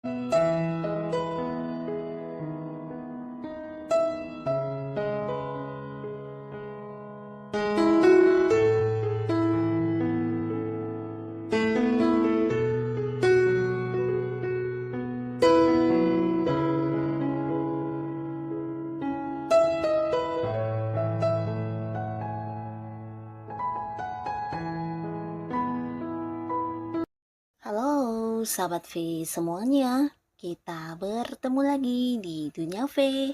Halo sahabat V semuanya, kita bertemu lagi di Dunia V.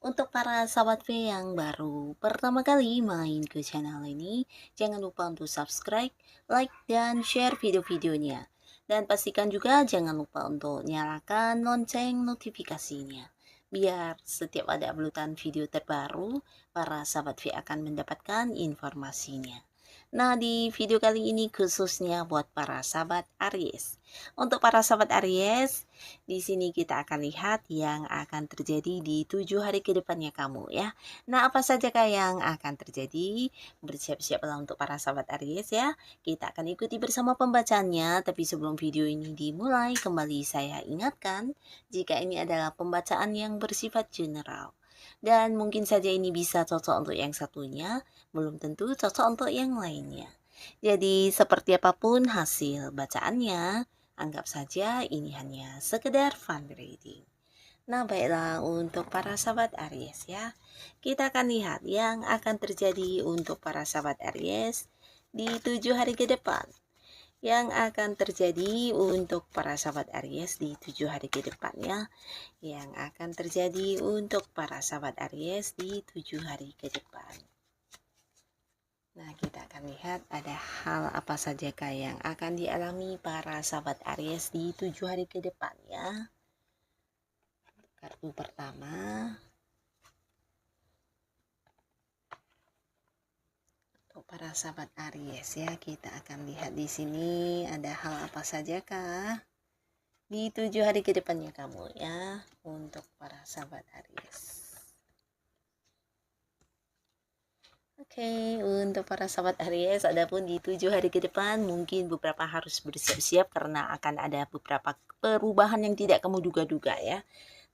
Untuk para sahabat V yang baru pertama kali main ke channel ini, jangan lupa untuk subscribe, like, dan share video-videonya. Dan pastikan juga jangan lupa untuk nyalakan lonceng notifikasinya. Biar setiap ada uploadan video terbaru, para sahabat V akan mendapatkan informasinya. Nah, di video kali ini khususnya buat para sahabat Aries. Untuk para sahabat Aries, di sini kita akan lihat yang akan terjadi di 7 hari ke depannya kamu ya. Nah, apa saja yang akan terjadi? Bersiap-siaplah untuk para sahabat Aries ya. Kita akan ikuti bersama pembacaannya, tapi sebelum video ini dimulai, kembali saya ingatkan jika ini adalah pembacaan yang bersifat general. Dan mungkin saja ini bisa cocok untuk yang satunya, belum tentu cocok untuk yang lainnya. Jadi seperti apapun hasil bacaannya, anggap saja ini hanya sekedar fun reading. Nah baiklah untuk para sahabat Aries ya, kita akan lihat yang akan terjadi untuk para sahabat Aries di 7 hari ke depan. Yang akan terjadi untuk para sahabat Aries di 7 hari ke depannya, yang akan terjadi untuk para sahabat Aries di 7 hari ke depan. Nah, kita akan lihat ada hal apa saja yang akan dialami para sahabat Aries di 7 hari ke depan ya. Kartu pertama. Untuk para sahabat Aries ya, kita akan lihat di sini ada hal apa saja di 7 hari ke depannya kamu ya untuk para sahabat Aries. Oke, untuk para sahabat Aries, adapun di 7 hari ke depan mungkin beberapa harus bersiap-siap karena akan ada beberapa perubahan yang tidak kamu duga-duga ya.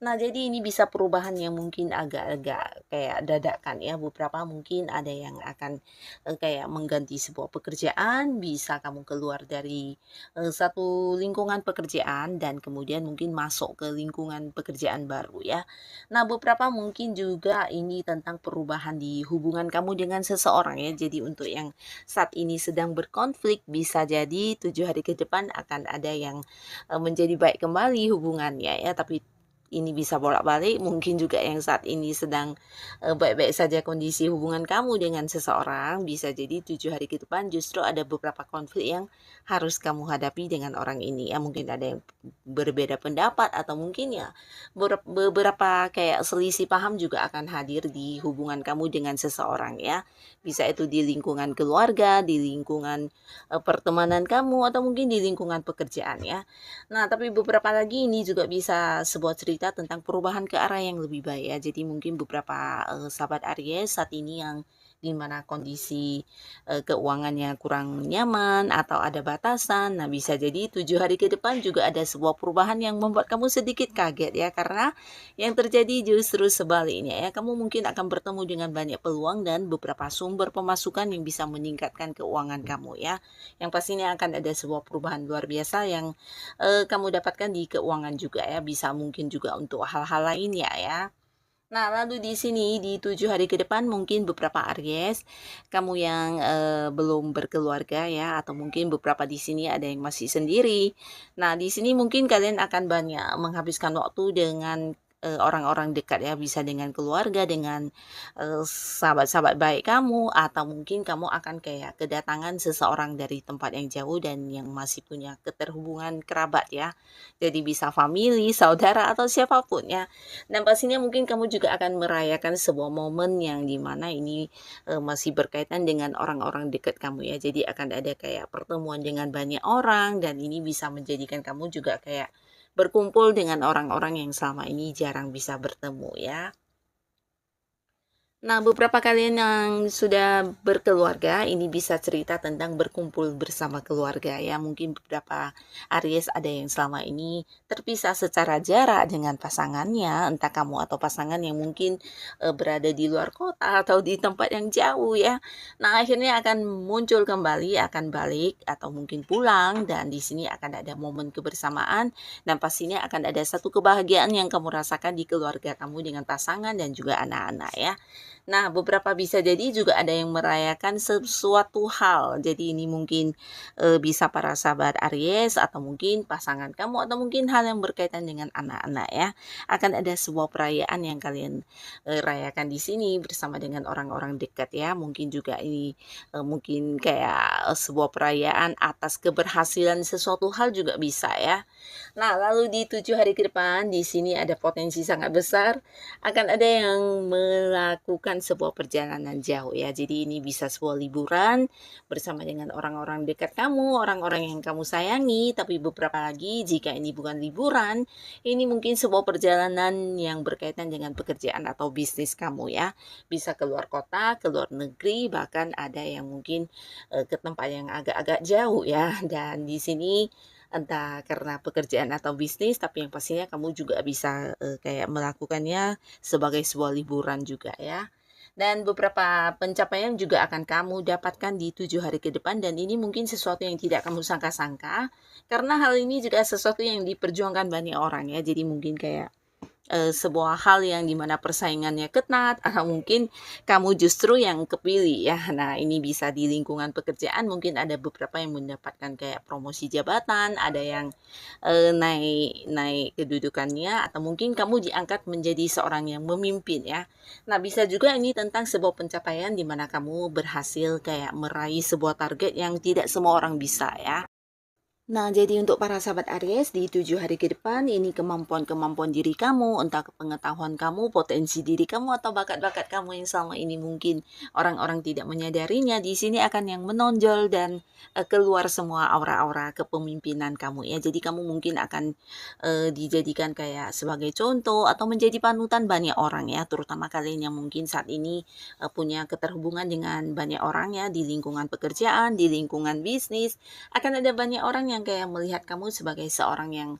Nah, jadi ini bisa perubahan yang mungkin agak-agak kayak dadakan ya. Beberapa mungkin ada yang akan kayak mengganti sebuah pekerjaan, bisa kamu keluar dari satu lingkungan pekerjaan dan kemudian mungkin masuk ke lingkungan pekerjaan baru ya. Nah, beberapa mungkin juga ini tentang perubahan di hubungan kamu dengan seseorang ya. Jadi untuk yang saat ini sedang berkonflik, bisa jadi 7 hari ke depan akan ada yang menjadi baik kembali hubungannya ya. Tapi ini bisa bolak-balik, mungkin juga yang saat ini sedang baik-baik saja kondisi hubungan kamu dengan seseorang, bisa jadi 7 hari ke depan justru ada beberapa konflik yang harus kamu hadapi dengan orang ini ya. Mungkin ada yang berbeda pendapat atau mungkin ya beberapa kayak selisih paham juga akan hadir di hubungan kamu dengan seseorang ya. Bisa itu di lingkungan keluarga, di lingkungan pertemanan kamu, atau mungkin di lingkungan pekerjaan ya. Nah, tapi beberapa lagi ini juga bisa sebuah cerita tentang perubahan ke arah yang lebih baik ya. Jadi mungkin beberapa sahabat Aries saat ini yang dimana kondisi keuangannya kurang nyaman atau ada batasan. Nah, bisa jadi 7 hari ke depan juga ada sebuah perubahan yang membuat kamu sedikit kaget ya. Karena yang terjadi justru sebaliknya ya. Kamu mungkin akan bertemu dengan banyak peluang dan beberapa sumber pemasukan yang bisa meningkatkan keuangan kamu ya. Yang pastinya akan ada sebuah perubahan luar biasa yang kamu dapatkan di keuangan juga ya, bisa mungkin juga untuk hal-hal lainnya ya. Nah, lalu di sini di 7 hari ke depan mungkin beberapa Aries, kamu yang belum berkeluarga ya, atau mungkin beberapa di sini ada yang masih sendiri. Nah, di sini mungkin kalian akan banyak menghabiskan waktu dengan orang-orang dekat ya, bisa dengan keluarga, dengan sahabat-sahabat baik kamu, atau mungkin kamu akan kayak kedatangan seseorang dari tempat yang jauh dan yang masih punya keterhubungan kerabat ya. Jadi bisa family, saudara, atau siapapun ya. Dan pastinya mungkin kamu juga akan merayakan sebuah momen yang dimana ini masih berkaitan dengan orang-orang dekat kamu ya. Jadi akan ada kayak pertemuan dengan banyak orang dan ini bisa menjadikan kamu juga kayak berkumpul dengan orang-orang yang selama ini jarang bisa bertemu ya. Nah, beberapa kalian yang sudah berkeluarga, ini bisa cerita tentang berkumpul bersama keluarga ya. Mungkin beberapa Aries ada yang selama ini terpisah secara jarak dengan pasangannya, entah kamu atau pasangan yang mungkin berada di luar kota atau di tempat yang jauh ya. Nah, akhirnya akan muncul kembali, akan balik atau mungkin pulang dan di sini akan ada momen kebersamaan dan pastinya akan ada satu kebahagiaan yang kamu rasakan di keluarga kamu dengan pasangan dan juga anak-anak ya. Nah, beberapa bisa jadi juga ada yang merayakan sesuatu hal. Jadi ini mungkin, bisa para sahabat Aries atau mungkin pasangan kamu atau mungkin hal yang berkaitan dengan anak-anak ya. Akan ada sebuah perayaan yang kalian, rayakan di sini bersama dengan orang-orang dekat ya. Mungkin juga ini, mungkin kayak, sebuah perayaan atas keberhasilan sesuatu hal juga bisa ya. Nah, lalu di 7 hari ke depan di sini ada potensi sangat besar akan ada yang melakukan sebuah perjalanan jauh ya. Jadi ini bisa sebuah liburan bersama dengan orang-orang dekat kamu, orang-orang yang kamu sayangi, tapi beberapa lagi jika ini bukan liburan, ini mungkin sebuah perjalanan yang berkaitan dengan pekerjaan atau bisnis kamu ya. Bisa keluar kota, keluar negeri, bahkan ada yang mungkin ke tempat yang agak-agak jauh ya. Dan di sini entah karena pekerjaan atau bisnis, tapi yang pastinya kamu juga bisa kayak melakukannya sebagai sebuah liburan juga ya. Dan beberapa pencapaian juga akan kamu dapatkan di 7 hari ke depan dan ini mungkin sesuatu yang tidak kamu sangka-sangka karena hal ini juga sesuatu yang diperjuangkan banyak orang ya. Jadi mungkin kayak sebuah hal yang dimana persaingannya ketat atau mungkin kamu justru yang kepilih ya. Nah, ini bisa di lingkungan pekerjaan mungkin ada beberapa yang mendapatkan kayak promosi jabatan, ada yang, naik naik kedudukannya atau mungkin kamu diangkat menjadi seorang yang memimpin ya. Nah, bisa juga ini tentang sebuah pencapaian di mana kamu berhasil kayak meraih sebuah target yang tidak semua orang bisa ya. Nah, jadi untuk para sahabat Aries di 7 hari ke depan ini kemampuan-kemampuan diri kamu, entah pengetahuan kamu, potensi diri kamu atau bakat-bakat kamu yang selama ini mungkin orang-orang tidak menyadarinya di sini akan yang menonjol dan keluar semua aura-aura kepemimpinan kamu ya. Jadi kamu mungkin akan dijadikan kayak sebagai contoh atau menjadi panutan banyak orang ya, terutama kalian yang mungkin saat ini punya keterhubungan dengan banyak orang ya di lingkungan pekerjaan, di lingkungan bisnis akan ada banyak orang yang kayak melihat kamu sebagai seorang yang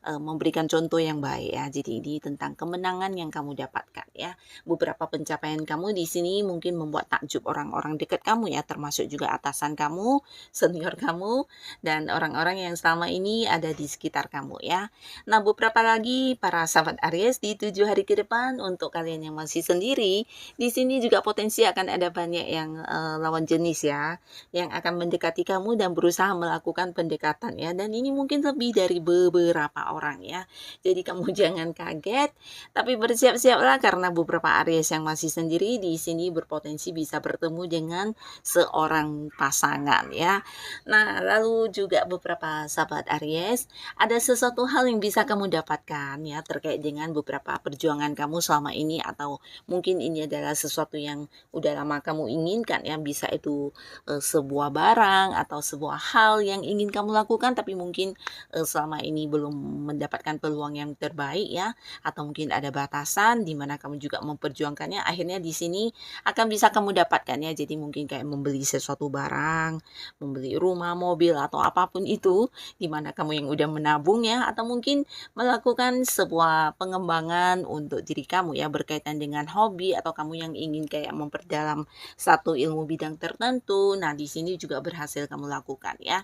memberikan contoh yang baik ya. Jadi ini tentang kemenangan yang kamu dapatkan ya. Beberapa pencapaian kamu di sini mungkin membuat takjub orang-orang dekat kamu ya, termasuk juga atasan kamu, senior kamu, dan orang-orang yang selama ini ada di sekitar kamu ya. Nah, beberapa lagi para sahabat Aries di 7 hari ke depan untuk kalian yang masih sendiri, di sini juga potensi akan ada banyak yang lawan jenis ya yang akan mendekati kamu dan berusaha melakukan pendekatan ya dan ini mungkin lebih dari beberapa orang ya. Jadi kamu jangan kaget tapi bersiap-siaplah karena beberapa Aries yang masih sendiri di sini berpotensi bisa bertemu dengan seorang pasangan ya. Nah, lalu juga beberapa sahabat Aries, ada sesuatu hal yang bisa kamu dapatkan ya terkait dengan beberapa perjuangan kamu selama ini atau mungkin ini adalah sesuatu yang udah lama kamu inginkan ya, bisa itu sebuah barang atau sebuah hal yang ingin kamu lakukan tapi mungkin selama ini belum mendapatkan peluang yang terbaik ya atau mungkin ada batasan di mana kamu juga memperjuangkannya akhirnya di sini akan bisa kamu dapatkan ya. Jadi mungkin kayak membeli sesuatu barang, membeli rumah, mobil atau apapun itu di mana kamu yang udah menabung ya atau mungkin melakukan sebuah pengembangan untuk diri kamu ya berkaitan dengan hobi atau kamu yang ingin kayak memperdalam satu ilmu bidang tertentu. Nah, di sini juga berhasil kamu lakukan ya.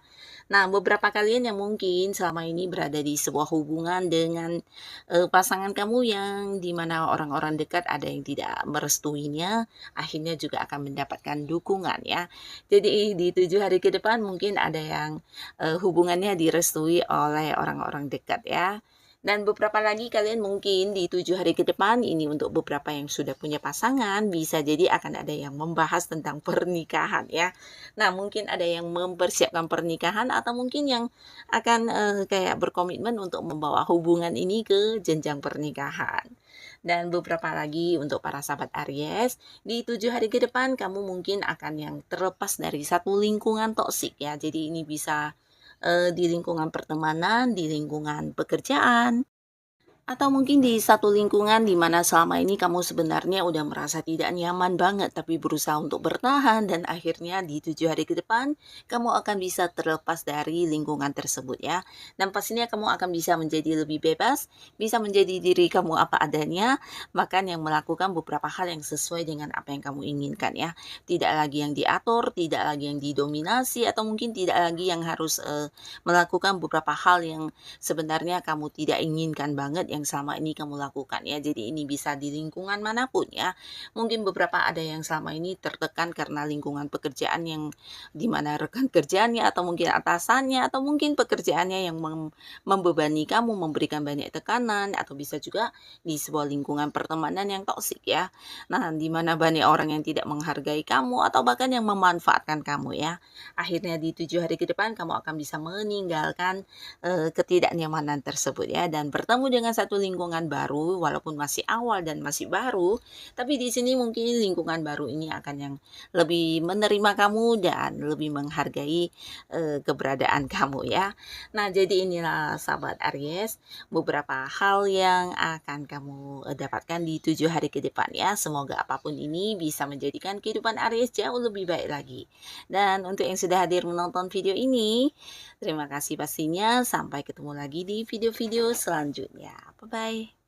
Nah, beberapa kalian yang mungkin selama ini berada di sebuah hubungan dengan pasangan kamu yang dimana orang-orang dekat ada yang tidak merestuinya, akhirnya juga akan mendapatkan dukungan ya. Jadi di 7 hari ke depan mungkin ada yang hubungannya direstui oleh orang-orang dekat ya. Dan beberapa lagi kalian mungkin di 7 hari ke depan ini untuk beberapa yang sudah punya pasangan bisa jadi akan ada yang membahas tentang pernikahan ya. Nah, mungkin ada yang mempersiapkan pernikahan atau mungkin yang akan kayak berkomitmen untuk membawa hubungan ini ke jenjang pernikahan. Dan beberapa lagi untuk para sahabat Aries, di 7 hari ke depan kamu mungkin akan yang terlepas dari satu lingkungan toksik ya. Jadi ini bisa di lingkungan pertemanan, di lingkungan pekerjaan, Atau mungkin di satu lingkungan di mana selama ini kamu sebenarnya udah merasa tidak nyaman banget, tapi berusaha untuk bertahan dan akhirnya di 7 hari ke depan kamu akan bisa terlepas dari lingkungan tersebut ya. Dan pastinya kamu akan bisa menjadi lebih bebas, bisa menjadi diri kamu apa adanya, bahkan yang melakukan beberapa hal yang sesuai dengan apa yang kamu inginkan ya. Tidak lagi yang diatur, tidak lagi yang didominasi, atau mungkin tidak lagi yang harus melakukan beberapa hal yang sebenarnya kamu tidak inginkan banget yang selama ini kamu lakukan ya. Jadi ini bisa di lingkungan manapun ya. Mungkin beberapa ada yang selama ini tertekan karena lingkungan pekerjaan yang dimana rekan kerjanya atau mungkin atasannya atau mungkin pekerjaannya yang membebani kamu, memberikan banyak tekanan, atau bisa juga di sebuah lingkungan pertemanan yang toksik ya. Nah, di mana banyak orang yang tidak menghargai kamu atau bahkan yang memanfaatkan kamu ya. Akhirnya di 7 hari ke depan kamu akan bisa meninggalkan ketidaknyamanan tersebut ya, dan bertemu dengan satu lingkungan baru walaupun masih awal dan masih baru, tapi di sini mungkin lingkungan baru ini akan yang lebih menerima kamu dan lebih menghargai keberadaan kamu ya. Nah, jadi inilah sahabat Aries, beberapa hal yang akan kamu dapatkan di 7 hari ke depan ya. Semoga apapun ini bisa menjadikan kehidupan Aries jauh lebih baik lagi. Dan untuk yang sudah hadir menonton video ini, terima kasih pastinya. Sampai ketemu lagi di video-video selanjutnya. Bye-bye.